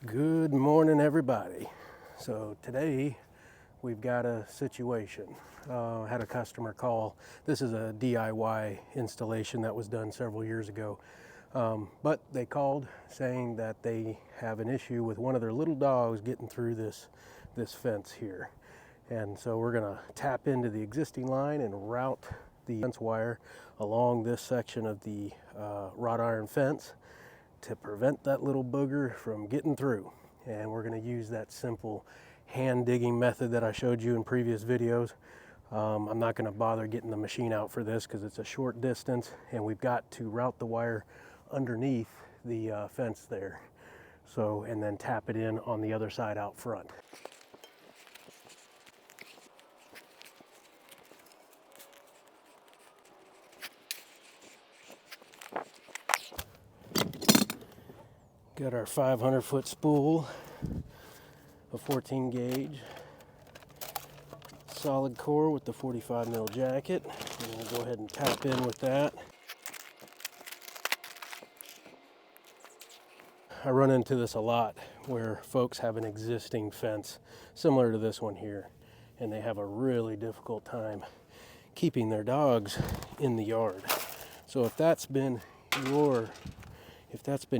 Good morning, everybody. So today we've got a situation. I had a customer call. This is a DIY installation that was done several years ago. But they called saying that they have an issue with one of their little dogs getting through this fence here. And so we're gonna tap into the existing line and route the fence wire along this section of the wrought iron fence to prevent that little booger from getting through. And we're going to use that simple hand digging method that I showed you in previous videos. I'm not going to bother getting the machine out for this because it's a short distance and we've got to route the wire underneath the fence there. So, and then tap it in on the other side out front. Got our 500-foot spool, a 14 gauge, solid core with the 45 mil jacket. I'm going to go ahead and tap in with that. I run into this a lot where folks have an existing fence similar to this one here, and they have a really difficult time keeping their dogs in the yard. So if that's been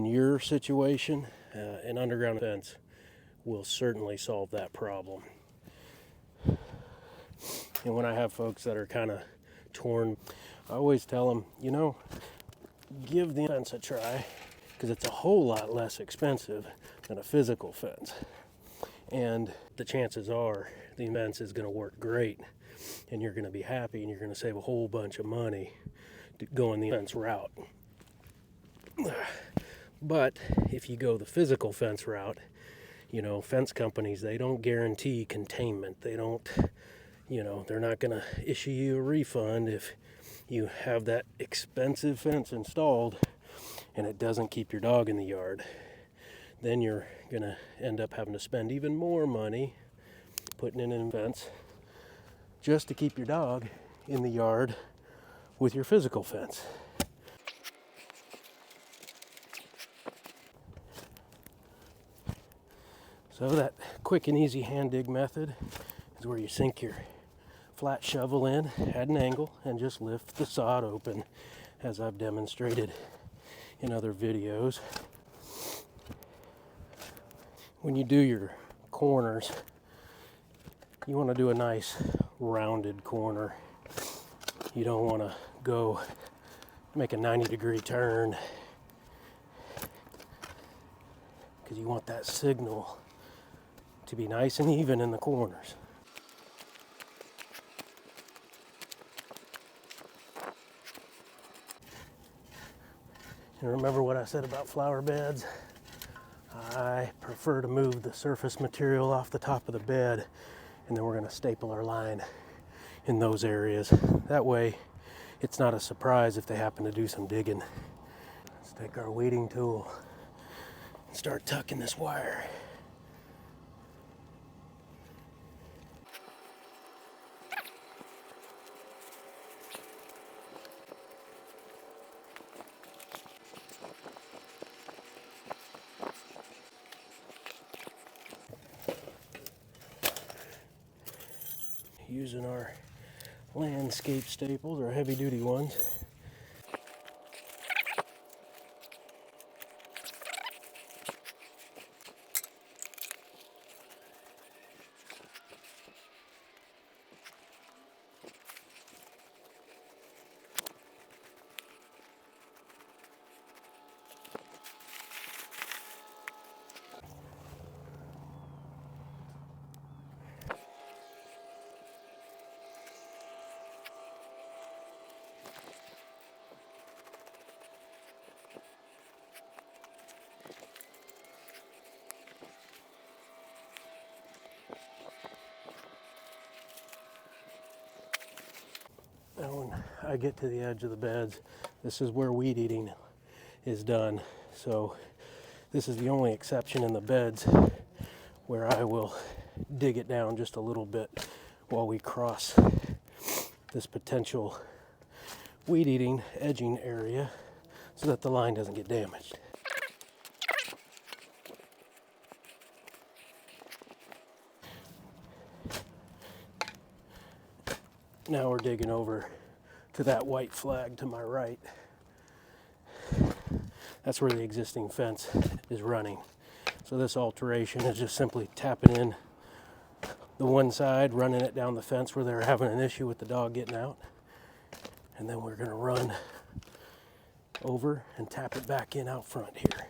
your situation, an underground fence will certainly solve that problem. And when I have folks that are kind of torn, I always tell them, give the fence a try because it's a whole lot less expensive than a physical fence. And the chances are the fence is going to work great and you're going to be happy and you're going to save a whole bunch of money going the fence route. But if you go the physical fence route, fence companies, they don't guarantee containment. They don't, they're not going to issue you a refund if you have that expensive fence installed and it doesn't keep your dog in the yard. Then you're going to end up having to spend even more money putting in a fence just to keep your dog in the yard with your physical fence. So that quick and easy hand dig method is where you sink your flat shovel in at an angle and just lift the sod open as I've demonstrated in other videos. When you do your corners, you want to do a nice rounded corner. You don't want to go make a 90-degree turn because you want that signal to be nice and even in the corners. And remember what I said about flower beds? I prefer to move the surface material off the top of the bed, and then we're going to staple our line in those areas. That way it's not a surprise if they happen to do some digging. Let's take our weeding tool and start tucking this wire. Using our landscape staples, our heavy duty ones. Now when I get to the edge of the beds, this is where weed eating is done. So this is the only exception in the beds where I will dig it down just a little bit while we cross this potential weed eating edging area so that the line doesn't get damaged. Now we're digging over to that white flag to my right. That's where the existing fence is running. So this alteration is just simply tapping in the one side, running it down the fence where they're having an issue with the dog getting out. And then we're gonna run over and tap it back in out front here.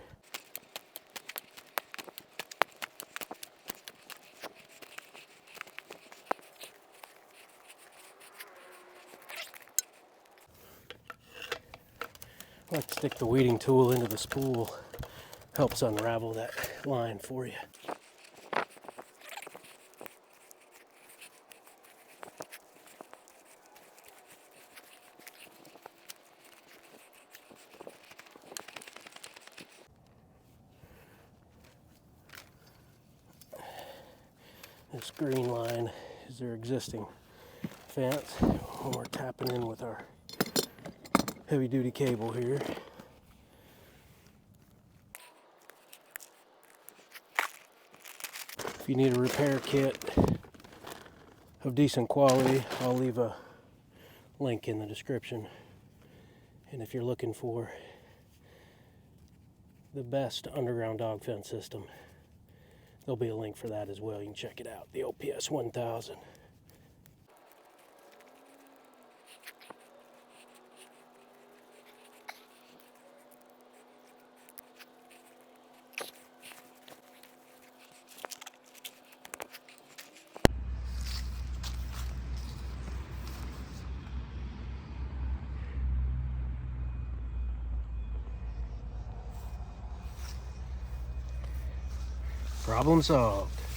I like to stick the weeding tool into the spool. Helps unravel that line for you. This green line is their existing fence. We're tapping in with our heavy duty cable here. If you need a repair kit of decent quality, I'll leave a link in the description. And if you're looking for the best underground dog fence system, there'll be a link for that as well. You can check it out, the OPS 1000. Problem solved.